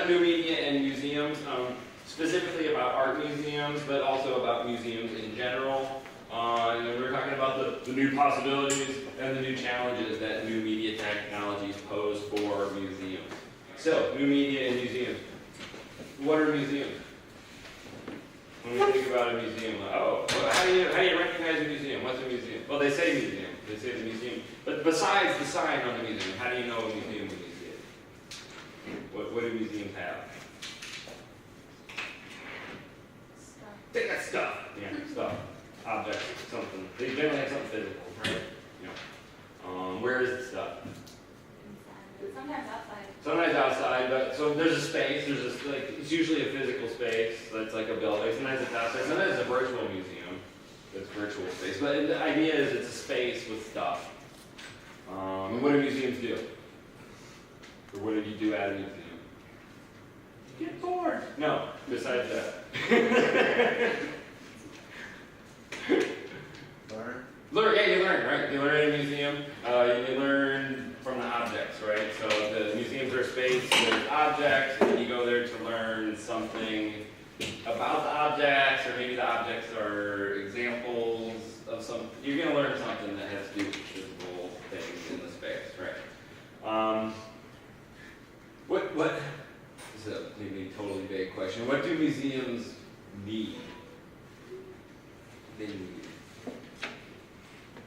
new media and museums, specifically about art museums, but also about museums in general. And we're talking about the new possibilities and the new challenges that new media technologies pose for museums. So, new media and museums. What are museums? When we think about a museum, how do you recognize a museum? What's a museum? Well, they say museum. They say the museum. But besides the sign on the museum, how do you know a museum when you see it? What do museums have? Stuff. They got stuff. Yeah, stuff. Objects, something. They generally have something physical, right? Where is the stuff? Inside. Sometimes outside. Sometimes outside, but so there's a space. It's usually a physical space that's like a building. Sometimes it's outside. Sometimes it's a virtual museum. It's virtual space. But the idea is it's a space with stuff. And what do museums do? Or what do you do at a museum? You get bored. No, besides that. Learn. Yeah, you learn, right? You learn in a museum. You learn from the objects, right? So the museums are a space, there's objects, and you go there to learn something about the objects, or maybe the objects are examples of some. You're going to learn something that has to do with physical things in the space, right? What? This is maybe a totally vague question. What do museums need?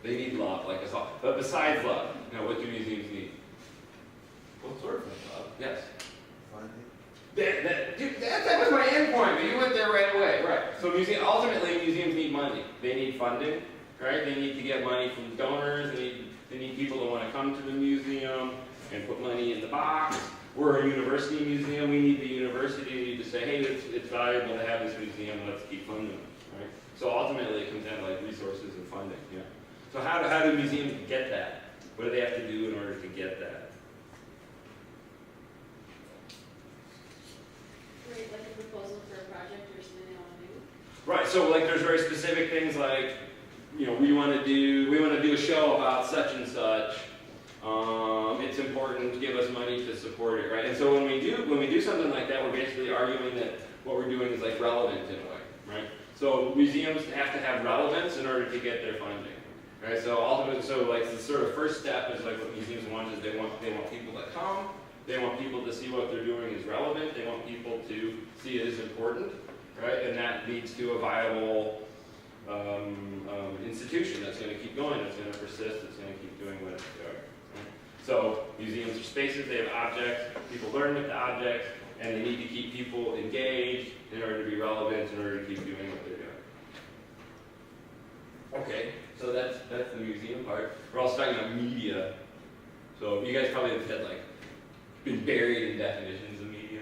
They need love, like us all. But besides love, what do museums need? What sort of love? Yes. Funding. That was my end point, but you went there right away. Right. So ultimately, museums need money. They need funding, right? They need to get money from donors. They need people to want to come to the museum and put money in the box. We're a university museum. We need the university. We need to say, hey, it's valuable to have this museum. Let's keep funding it, right? So ultimately, it comes down to like resources and funding. Yeah. So how do museums get that? What do they have to do in order to get that? Create like a proposal for a project or something they want to do. Right. So like, there's very specific things like, we want to do a show about such and such. It's important. Give us money to support it, right? And so when we do something like that, we're basically arguing that what we're doing is like relevant in a way, right? So museums have to have relevance in order to get their funding. Right, so ultimately, like the sort of first step is like what museums want is they want people to come, they want people to see what they're doing is relevant, they want people to see it as important, right? And that leads to a viable institution that's going to keep going, that's going to persist, that's going to keep doing what it's doing. Right? So museums are spaces, they have objects, people learn with the objects, and they need to keep people engaged in order to be relevant, in order to keep doing what they're doing. Okay, so that's the museum part. We're also talking about media. So you guys probably have been buried in definitions of media.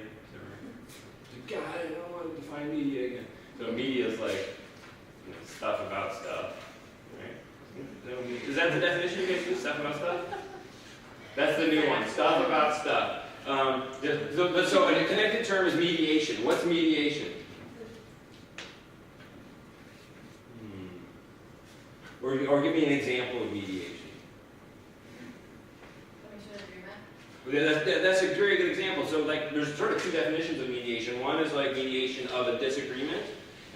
God, I don't want to define media again. So media is like stuff about stuff, right? Is that the definition you guys use? Stuff about stuff? That's the new one. Stuff about stuff. So a connected term is mediation. What's mediation? Or give me an example of mediation. That's a very good example. So there's sort of two definitions of mediation. One is like mediation of a disagreement,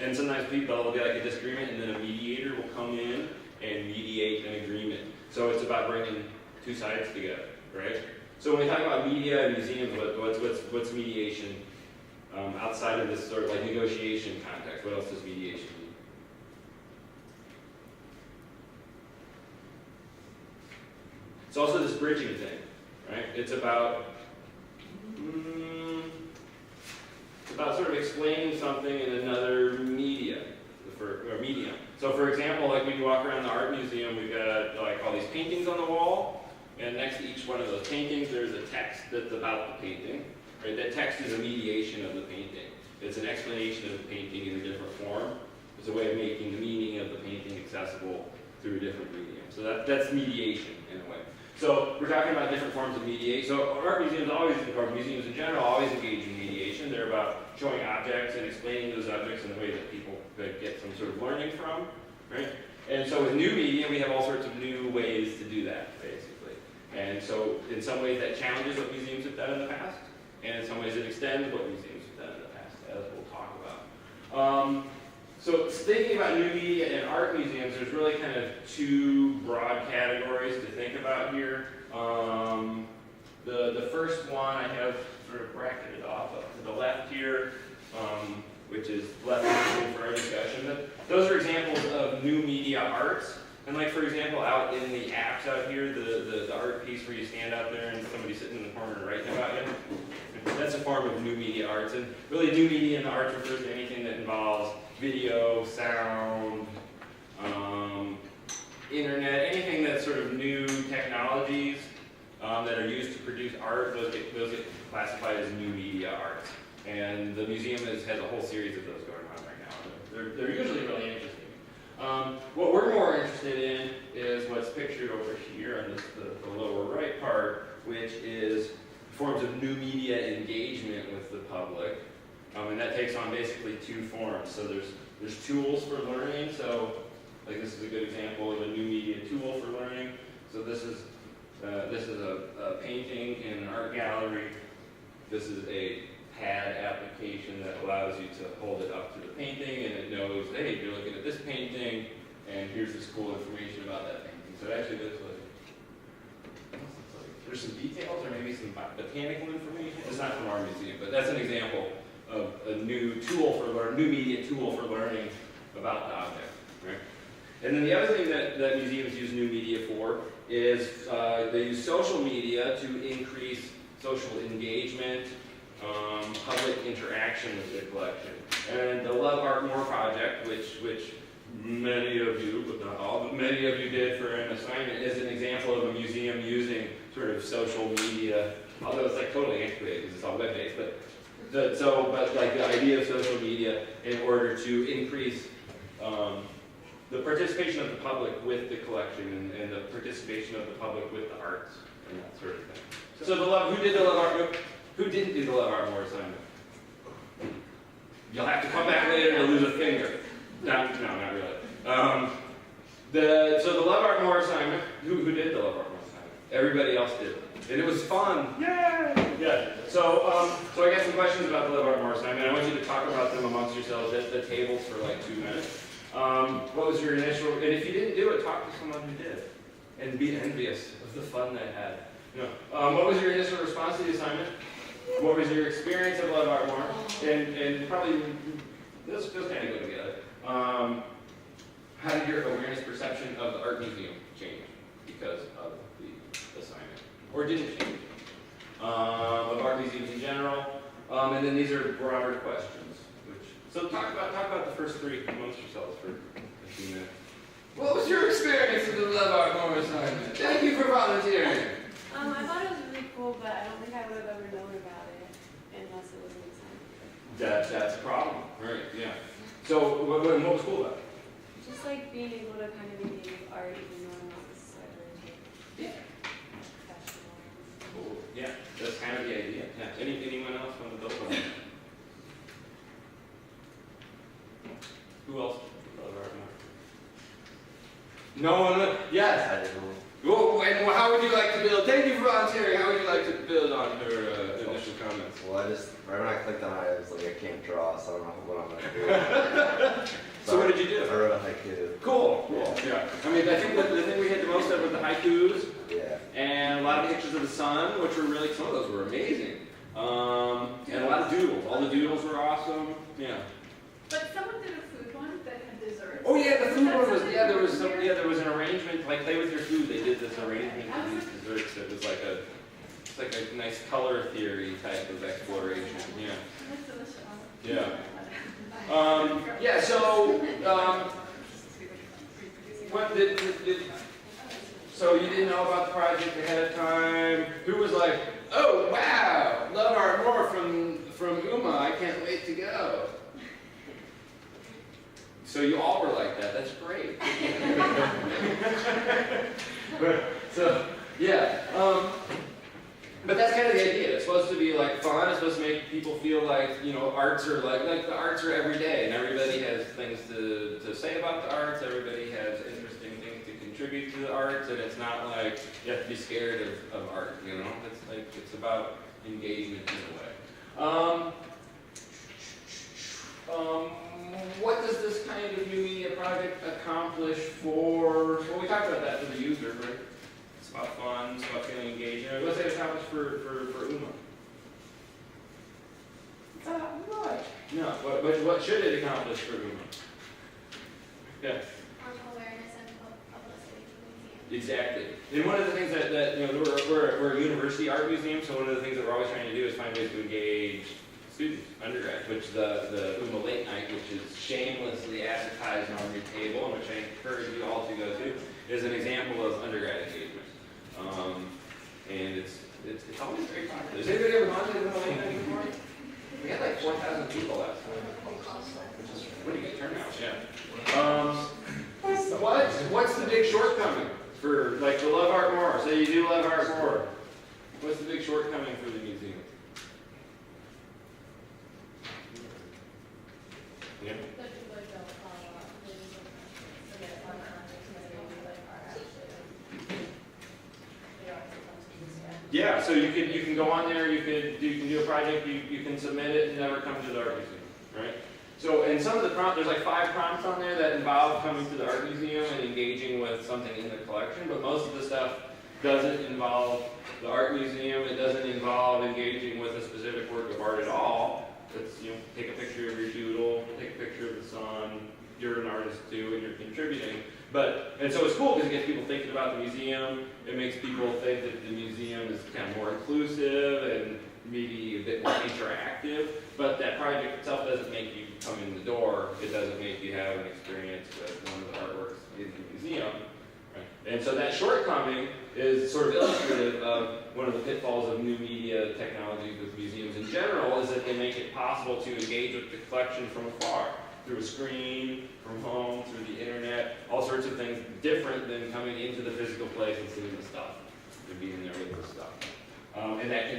and sometimes will be like a disagreement, and then a mediator will come in and mediate an agreement. So it's about bringing two sides together, right? So when we talk about media and museums, what's mediation outside of this sort of like negotiation context? What else does mediation mean? It's also this bridging thing, right? It's about sort of explaining something in another medium. So for example, like when you walk around the art museum, we've got like all these paintings on the wall, and next to each one of those paintings, there's a text that's about the painting, right? That text is a mediation of the painting. It's an explanation of the painting in a different form. It's a way of making the meaning of the painting accessible through a different medium. So that's mediation in a way. So we're talking about different forms of mediation. So art museums or museums in general, always engage in mediation. They're about showing objects and explaining those objects in a way that people could get some sort of learning from, right? And so with new media, we have all sorts of new ways to do that, basically. And so in some ways that challenges what museums have done in the past, and in some ways it extends what museums have done in the past, as we'll talk about. So thinking about new media and art museums, there's really kind of two broad categories to think about here. The first one I have sort of bracketed off up to the left here, which is left for our discussion. But those are examples of new media arts. And like, for example, out in the apps out here, the art piece where you stand out there and somebody's sitting in the corner writing about you, that's a form of new media arts. And really new media in the arts refers to anything that involves video, sound, internet, anything that's sort of new technologies that are used to produce art, those get classified as new media arts. And the museum has a whole series of those going on right now. They're usually really interesting. What we're more interested in is what's pictured over here on the lower right part, which is forms of new media engagement with the public. And that takes on basically two forms. So there's tools for learning. So like this is a good example of a new media tool for learning. So this is a painting in an art gallery. This is a pad application that allows you to hold it up to the painting, and it knows, hey, you're looking at this painting, and here's this cool information about that painting. So it actually looks like there's some details or maybe some botanical information. It's not from our museum, but that's an example of a new media tool for learning about the object, right? And then the other thing that museums use new media for is they use social media to increase social engagement, public interaction with their collection. And the Love Art More project, which many of you, but not all, but many of you did for an assignment, is an example of a museum using sort of social media, although it's like totally antiquated because it's all web-based, but like the idea of social media in order to increase the participation of the public with the collection and the participation of the public with the arts and that sort of thing. So who did the Love Art? Who didn't do the Love Art More assignment? You'll have to come back later to lose a finger. No, not really. So the Love Art More assignment, who did the Love Art More assignment? Everybody else did. And it was fun. Yay! Yeah. So I got some questions about the Love Art More assignment. I want you to talk about them amongst yourselves at the tables for like 2 minutes. What was your initial, and if you didn't do it, talk to someone who did. And be envious of the fun they had. What was your initial response to the assignment? What was your experience of Love Art More? And probably, this kind of go together. How did your awareness perception of the art museum change because of the assignment? Or did it change? Of art museums in general. And then these are broader questions. So talk about the first three amongst yourselves for a few minutes. What was your experience with the Love Art More assignment? Thank you for volunteering. I thought it was really cool, but I don't think I would have ever known about it unless it was an assignment. That's a problem, right? Yeah. So what was cool about it? Just like being able to kind of engage with art even though I'm not necessarily professional. Cool. Yeah, that's kind of the idea. Yeah. Anyone else want to build on that? Who else? No one? Yes. I didn't know. And how would you like to build? Thank you for volunteering. How would you like to build on her initial comments? Well, right when I clicked on it, I was like, I can't draw, so I don't know what I'm going to do. So what did you do? I wrote a haiku. Cool. Yeah. I mean, I think the thing we had the most of was the haikus. Yeah. And a lot of pictures of the sun, which were really, some of those were amazing. And a lot of doodles. All the doodles were awesome. Yeah. But someone did a food one that had desserts. Oh yeah, the food one was, there was an arrangement, like play with your food, they did this arrangement of these desserts that was like a nice color theory type of exploration, yeah. Yeah. Yeah, so, so you didn't know about the project ahead of time. Who was like, oh wow, Love Art More from Uma, I can't wait to go. So you all were like that. That's great. So yeah, but that's kind of the idea. It's supposed to be like fun. It's supposed to make people feel like arts are like the arts are every day, and everybody has things to say about the arts. Everybody has interesting things to contribute to the arts, and it's not like you have to be scared of art. It's like it's about engagement in a way. What does this kind of new media project accomplish for, well, we talked about that for the user, right? It's about fun, it's about feeling engaged. What's it accomplish for UMA? No, what should it accomplish for UMA? Yeah. Awareness and publicity for the museum. Exactly. And one of the things that you know, we're a university art museum, so one of the things that we're always trying to do is find ways to engage students, undergrads, which the UMA Late Night, which is shamelessly advertised on your table, and which I encourage you all to go to, is an example of undergrad engagement. And it's always very popular. Has anybody ever gone to the UMA Late Night before? We had like 4,000 people last time, which is a pretty good turnout. Yeah. What's the big shortcoming for like the Love Art More? Say you do love art more. What's the big shortcoming for the museum? Yeah. That people don't follow up, they just forget one project, and they do like art actually. They don't come to museum. Yeah, so you can go on there, you can do a project, you can submit it and never come to the art museum, right? So, and some of the prompts, there's like 5 prompts on there that involve coming to the art museum and engaging with something in the collection, but most of the stuff doesn't involve the art museum, it doesn't involve engaging with a specific work of art at all. It's, you know, take a picture of your doodle, take a picture of the sun, you're an artist too, and you're contributing. And so it's cool because it gets people thinking about the museum, it makes people think that the museum is kind of more inclusive and maybe a bit more interactive, but that project itself doesn't make you come in the door, it doesn't make you have an experience with one of the artworks in the museum. Right? And so that shortcoming is sort of illustrative of one of the pitfalls of new media technologies with museums in general, is that they make it possible to engage with the collection from afar, through a screen, from home, through the internet, all sorts of things different than coming into the physical place and seeing the stuff, and being there with the stuff. And that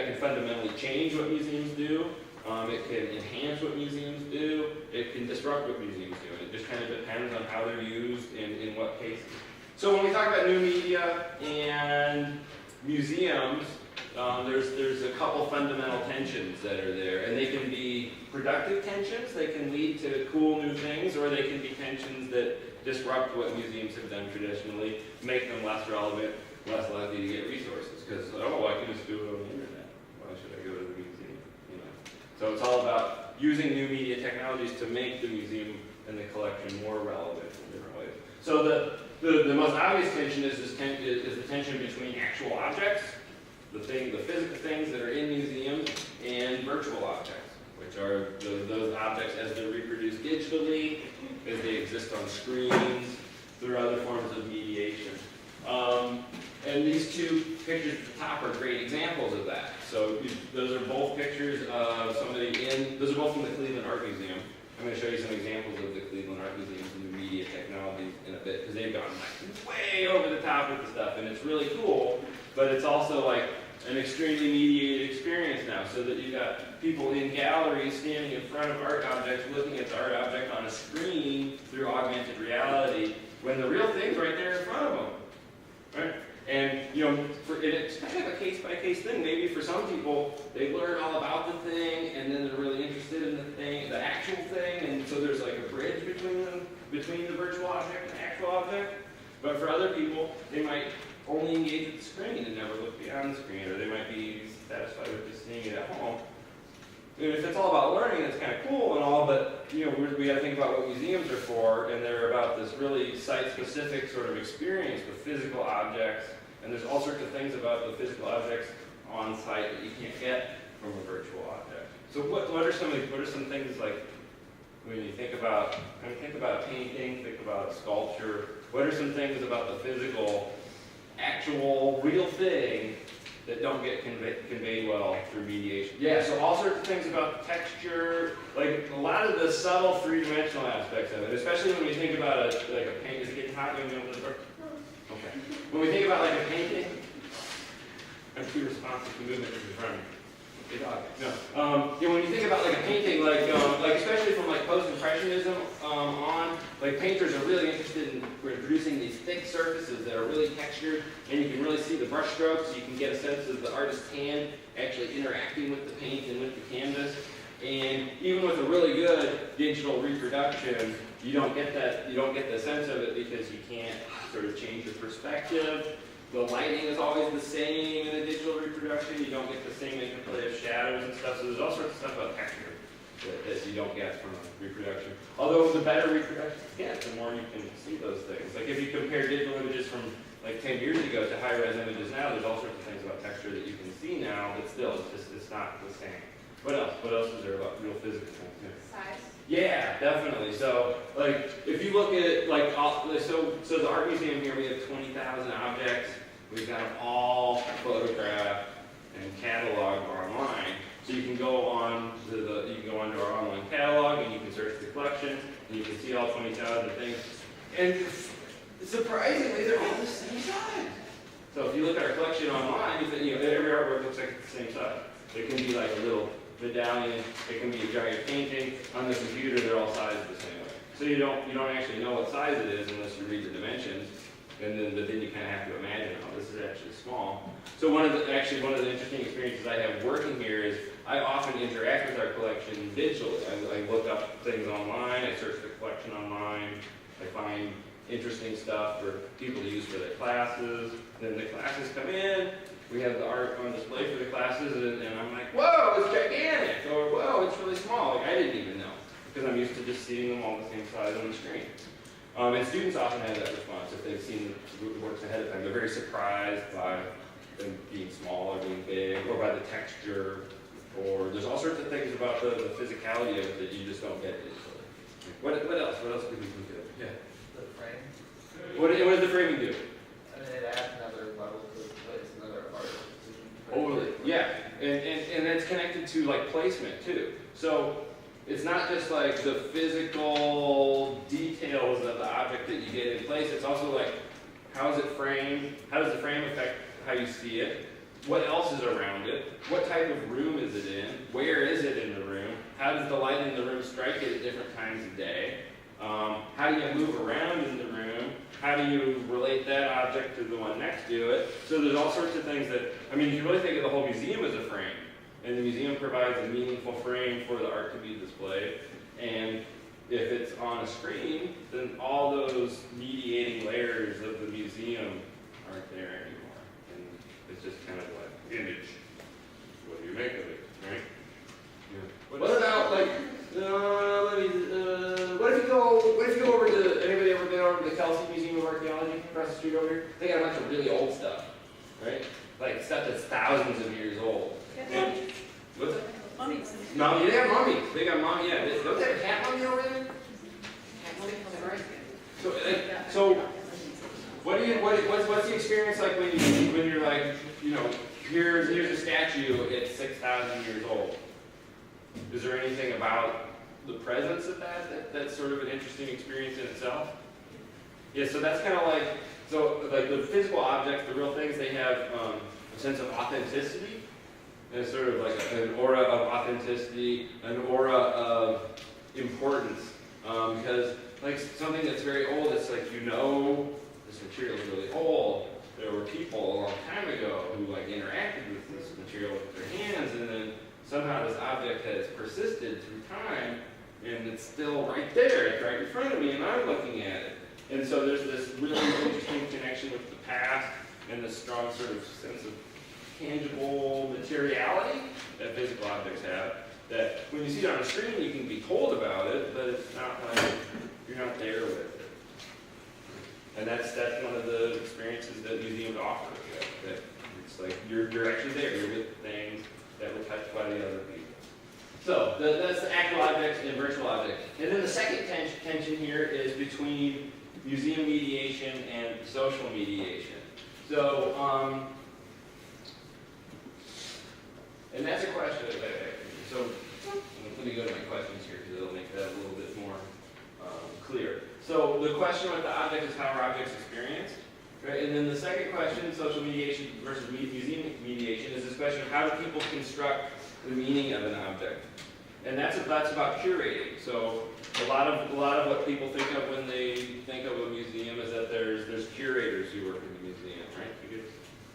can fundamentally change what museums do. It can enhance what museums do. It can disrupt what museums do. And it just kind of depends on how they're used and in what cases. So when we talk about new media and museums, there's a couple fundamental tensions that are there, and they can be productive tensions. They can lead to cool new things, or they can be tensions that disrupt what museums have done traditionally, make them less relevant, less likely to get resources. Because I can just do it on the internet. Why should I go to the museum? You know. So it's all about using new media technologies to make the museum and the collection more relevant in different ways. So the most obvious tension is the tension between actual objects, the physical things that are in museums, and virtual objects, which are those objects as they're reproduced digitally, as they exist on screens, through other forms of mediation. And these 2 pictures at the top are great examples of that. So those are both pictures of somebody those are both from the Cleveland Art Museum. I'm going to show you some examples of the Cleveland Art Museum's new media technologies in a bit, because they've gone like way over the top with the stuff, and it's really cool, but it's also like an extremely mediated experience now, so that you've got people in galleries standing in front of art objects, looking at the art object on a screen through augmented reality, when the real thing's right there in front of them, right? And, you know, it's kind of a case-by-case thing. Maybe for some people, they learn all about the thing, and then they're really interested in the thing, the actual thing, and so there's like a bridge between the virtual object and the actual object. But for other people, they might only engage with the screen and never look beyond the screen, or they might be satisfied with just seeing it at home. And if it's all about learning, it's kind of cool and all, but you know, we got to think about what museums are for, and they're about this really site-specific sort of experience with physical objects. And there's all sorts of things about the physical objects on site that you can't get from a virtual object. So what are some things like when you think about a painting, think about a sculpture? What are some things about the physical, actual, real thing that don't get conveyed well through mediation? Yeah, so all sorts of things about the texture, like a lot of the subtle 3-dimensional aspects of it, especially when we think about a paint. Is it getting hot? You want to open the door? Okay. When we think about like a painting, I'm too responsive to movement in front of me. Good dog. No. You know, when you think about like a painting, like especially from like post-impressionism on, like painters are really interested in producing these thick surfaces that are really textured, and you can really see the brush strokes. You can get a sense of the artist's hand actually interacting with the paint and with the canvas. And even with a really good digital reproduction, you don't get that. You don't get the sense of it because you can't sort of change your perspective. The lighting is always the same in a digital reproduction. You don't get the same interplay of shadows and stuff. So there's all sorts of stuff about texture that you don't get from a reproduction. Although the better reproduction you get, the more you can see those things. Like if you compare digital images from like 10 years ago to high-res images now, there's all sorts of things about texture that you can see now, but still, it's not the same. What else? What else is there about real physical things? Yeah. Size. Yeah, definitely. So, like, if you look at, like, so the art museum here, we have 20,000 objects. We've got them all photographed and cataloged online. So you can go on to onto our online catalog and you can search the collection and you can see all 20,000 things. And surprisingly, they're all the same size. So if you look at our collection online, every artwork looks like it's the same size. It can be like a little medallion, it can be a giant painting. On the computer, they're all sized the same way. So you don't actually know what size it is unless you read the dimensions, but then you kind of have to imagine, oh, this is actually small. So one of the interesting experiences I have working here is I often interact with our collection digitally. I look up things online, I search the collection online, I find interesting stuff for people to use for their classes. Then the classes come in, we have the art on display for the classes, and I'm like, whoa, it's gigantic, or whoa, it's really small. Like I didn't even know, because I'm used to just seeing them all the same size on the screen. And students often have that response if they've seen the works ahead of time. They're very surprised by them being small or being big, or by the texture, or there's all sorts of things about the physicality of it that you just don't get digitally. What else? What else could we think of? Yeah. The frame. What does the framing do? I mean, it adds another level to the place, another art decision. Totally, yeah, and that's connected to like placement too. So it's not just like the physical details of the object that you get in place. It's also like how is it framed? How does the frame affect how you see it? What else is around it? What type of room is it in? Where is it in the room? How does the light in the room strike it at different times of day? How do you move around in the room? How do you relate that object to the one next to it? So there's all sorts of things that, I mean, you really think of the whole museum as a frame. And the museum provides a meaningful frame for the art to be displayed. And if it's on a screen, then all those mediating layers of the museum aren't there anymore. And it's just kind of like, image. What do you make of it, right? Yeah. What about like, what if you go over to, anybody ever been over to the Kelsey Museum of Archaeology across the street over here? They got a bunch of really old stuff, right? Like stuff that's thousands of years old. And, what's it? Mummies. No, they have mummies. They got mummies, yeah. Don't they have a cat mummy over there? Cat mummy, is that right? So what's the experience like when you're like, here's a statue, it's 6,000 years old. Is there anything about the presence of that's sort of an interesting experience in itself? Yeah, so that's kind of like the physical objects, the real things, they have a sense of authenticity, and it's sort of like an aura of authenticity, an aura of importance, because like something that's very old, it's like this material is really old. There were people a long time ago who like interacted with this material with their hands, and then somehow this object has persisted through time, and it's still right there. It's right in front of me, and I'm looking at it. And so there's this really interesting connection with the past and this strong sort of sense of tangible materiality that physical objects have, that when you see it on a screen, you can be told about it, but it's not like you're not there with it. And that's one of the experiences that museums offer. That it's like you're actually there. You're with things that were touched by the other people. So that's the actual objects and virtual objects. And then the second tension here is between museum mediation and social mediation. So, and that's a question. So let me go to my questions here because it'll make that a little bit more clear. So the question with the object is how are objects experienced? Right? And then the second question, social mediation versus museum mediation, is this question of how do people construct the meaning of an object? And that's about curating. So a lot of what people think of when they think of a museum is that there's curators who work in the museum, right? Because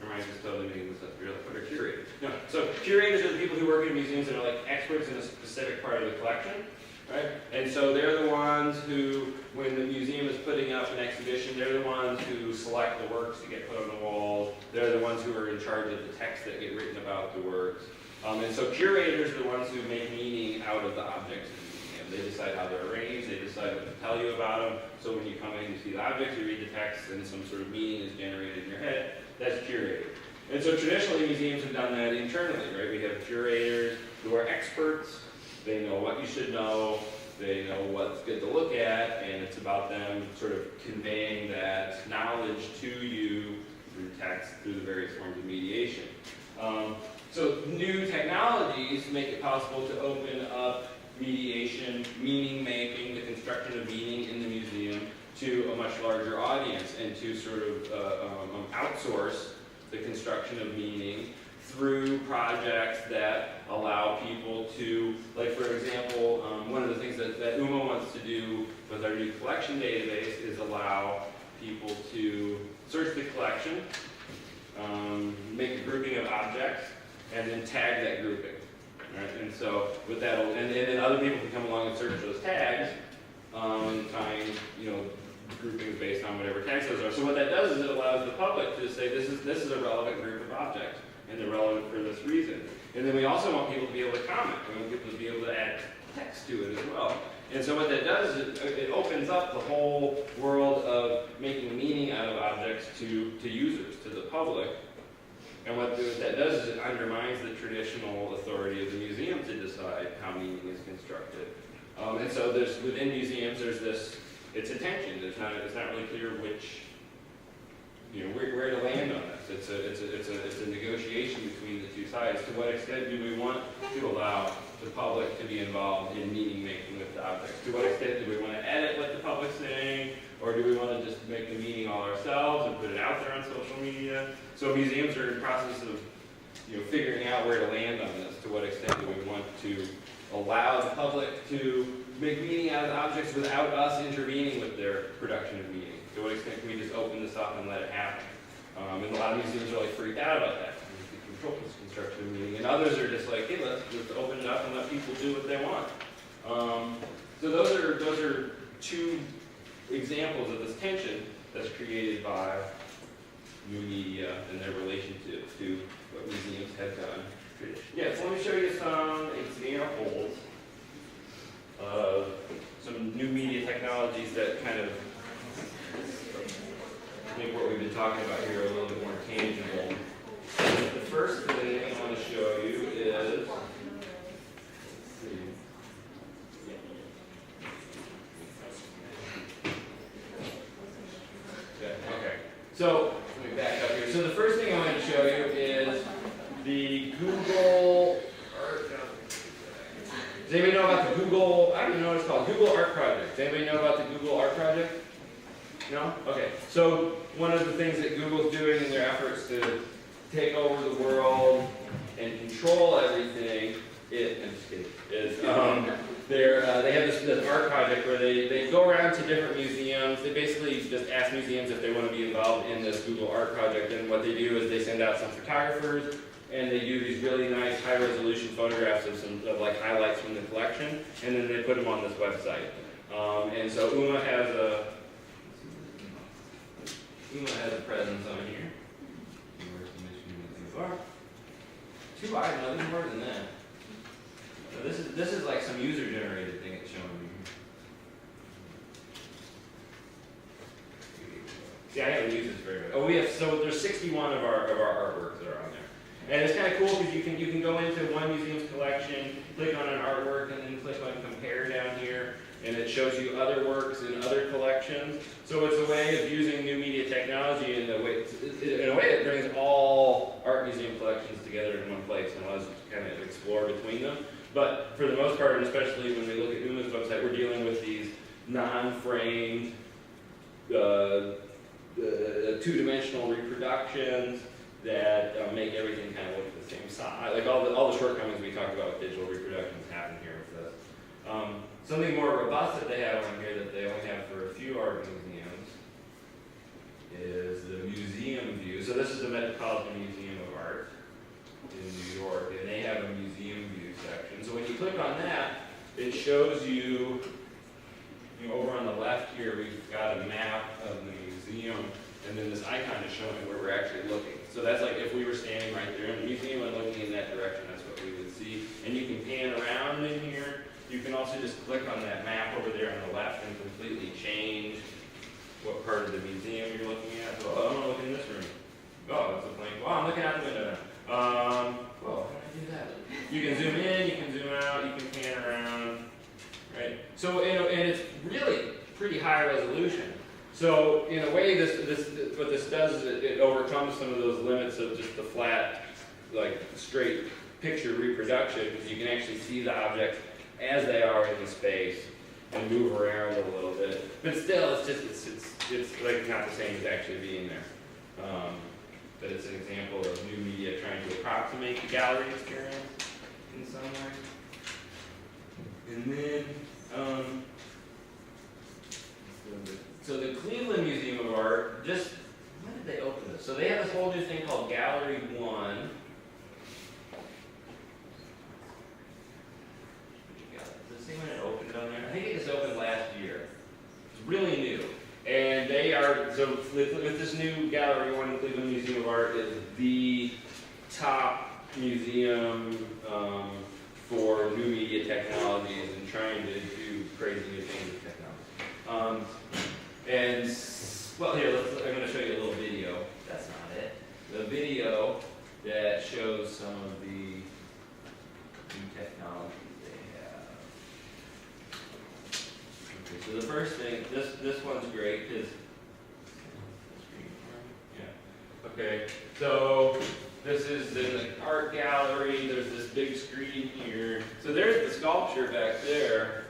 Ryan's just totally making this up. You're like, what are curators? No. So curators are the people who work in museums and are like experts in a specific part of the collection, right? And so they're the ones who, when the museum is putting up an exhibition, they're the ones who select the works to get put on the walls. They're the ones who are in charge of the text that get written about the works. And so curators are the ones who make meaning out of the objects in the museum. They decide how they're arranged, they decide what to tell you about them. So when you come in, you see the objects, you read the text, and some sort of meaning is generated in your head. That's curated. And so traditionally, museums have done that internally, right? We have curators who are experts. They know what you should know. They know what's good to look at, and it's about them sort of conveying that knowledge to you through text, through the various forms of mediation. So new technologies make it possible to open up mediation, meaning making, the construction of meaning in the museum to a much larger audience, and to sort of outsource the construction of meaning through projects that allow people to, like for example, one of the things that UMA wants to do with our new collection database is allow people to search the collection, make a grouping of objects, and then tag that grouping. Right? And so with that, and then other people can come along and search those tags and find, groupings based on whatever tags those are. So what that does is it allows the public to say this is a relevant group of objects, and they're relevant for this reason. And then we also want people to be able to comment. We want people to be able to add text to it as well. And so what that does is it opens up the whole world of making meaning out of objects to users, to the public. And what that does is it undermines the traditional authority of the museum to decide how meaning is constructed. And so within museums, there's this, it's a tension. It's not really clear which, where to land on this. It's a negotiation between the two sides. To what extent do we want to allow the public to be involved in meaning making with the objects? To what extent do we want to edit what the public's saying? Or do we want to just make the meaning all ourselves and put it out there on social media? So museums are in the process of figuring out where to land on this. To what extent do we want to allow the public to make meaning out of the objects without us intervening with their production of meaning? To what extent can we just open this up and let it happen? And a lot of museums are like freaked out about that. We control this construction of meaning. And others are just like, hey, let's open it up and let people do what they want. So those are two examples of this tension that's created by new media and their relationship to what museums have done. Yeah, so let me show you some examples of some new media technologies that kind of make what we've been talking about here a little bit more tangible. The first thing I want to show you is, so let me back up here. So the first thing I want to show you is the Google Art. Does anybody know about the Google, I don't even know what it's called, Google Art Project? Does anybody know about the Google Art Project? No? Okay. So one of the things that Google's doing in their efforts to take over the world and control everything, I'm just kidding, is they have this art project where they go around to different museums. They basically just ask museums if they want to be involved in this Google Art Project, and what they do is they send out some photographers, and they do these really nice high-resolution photographs of like highlights from the collection, and then they put them on this website. And so UMA has a presence on here. Where's the mission things are? Two items, no, there's more than that. So this is like some user-generated thing it's showing me. See, I haven't used this very much. Oh, so there's 61 of our artworks that are on there. And it's kind of cool because you can go into one museum's collection, click on an artwork, and then click on compare down here, and it shows you other works in other collections. So it's a way of using new media technology in a way that brings all art museum collections together in one place and allows you to kind of explore between them. But for the most part, and especially when we look at UMA's website, we're dealing with these non-framed, two-dimensional reproductions that make everything kind of look the same size. Like all the shortcomings we talked about with digital reproductions happen here with Something more robust that they have on here that they only have for a few art museums is the museum view. So this is the Metropolitan Museum of Art in New York, and they have a museum view section. So when you click on that, it shows you, over on the left here, we've got a map of the museum, and then this icon is showing where we're actually looking. So that's like if we were standing right there in the museum and looking in that direction, that's what we would see. And you can pan around in here. You can also just click on that map over there on the left and completely change what part of the museum you're looking at. So, oh, I want to look in this room. Oh, that's a blank. Well, I'm looking out the window now. Well, how do I do that? You can zoom in, you can zoom out, you can pan around, right? So, and it's really pretty high resolution. So, in a way, what this does is it overcomes some of those limits of just the flat, like straight picture reproduction, because you can actually see the objects as they are in the space and move around a little bit. But still, it's like not the same as actually being there. But it's an example of new media trying to approximate the gallery experience in some way. And then, so the Cleveland Museum of Art, just, when did they open this? So they have this whole new thing called Gallery 1. Does it see when it opened on there? I think it just opened last year. It's really new. And they are, so with this new Gallery 1 in Cleveland Museum of Art, is the top museum for new media technologies and trying to do crazy new things with technology. And, well, here, I'm going to show you a little video. That's not it. The video that shows some of the new technologies they have. Okay, so the first thing, this one's great because, yeah. Okay, so this is in the art gallery. There's this big screen here. So there's the sculpture back there.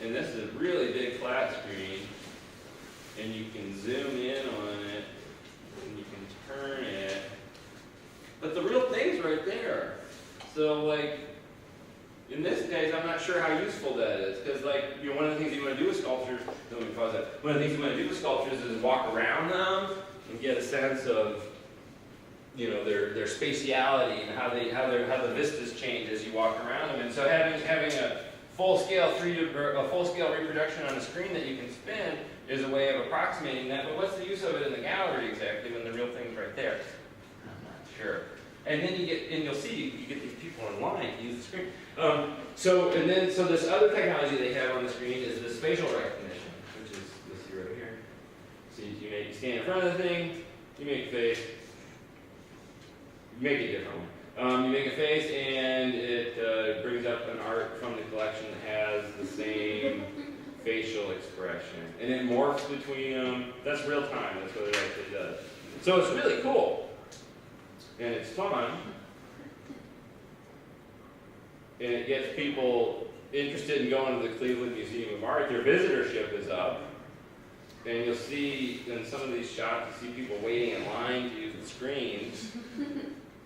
And this is a really big flat screen, and you can zoom in on it, and you can turn it. But the real thing's right there. So, like, in this case, I'm not sure how useful that is, because, like, one of the things you want to do with sculptures, let me pause that. One of the things you want to do with sculptures is walk around them and get a sense of, their spatiality and how the vistas change as you walk around them. And so having a full-scale reproduction on a screen that you can spin is a way of approximating that. But what's the use of it in the gallery exactly when the real thing's right there? I'm not sure. And then you'll see you get these people in line to use the screen. So this other technology they have on the screen is the spatial recognition, which is this here right here. So you stand in front of the thing, you make a face, you make it different. You make a face, and it brings up an art from the collection that has the same facial expression. And it morphs between them. That's real time. That's what it actually does. So it's really cool. And it's fun. And it gets people interested in going to the Cleveland Museum of Art. Their visitorship is up. And you'll see in some of these shots, you see people waiting in line to use the screens.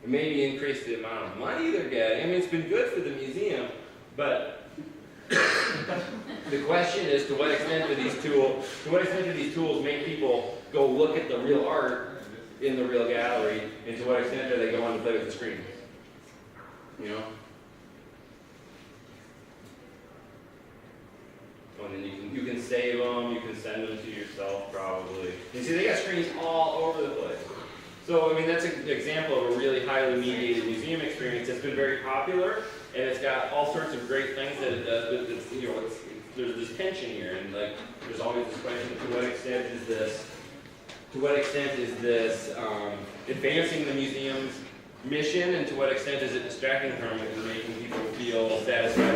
And maybe increase the amount of money they're getting. I mean, it's been good for the museum, but the question is, to what extent do these tools make people go look at the real art in the real gallery, and to what extent do they go on to play with the screen? And then you can save them, you can send them to yourself probably. You see, they got screens all over the place. So, I mean, that's an example of a really highly mediated museum experience that's been very popular, and it's got all sorts of great things that it does, but there's this tension here, and like, there's always this question, to what extent is this advancing the museum's mission, and to what extent is it distracting from it and making people feel satisfied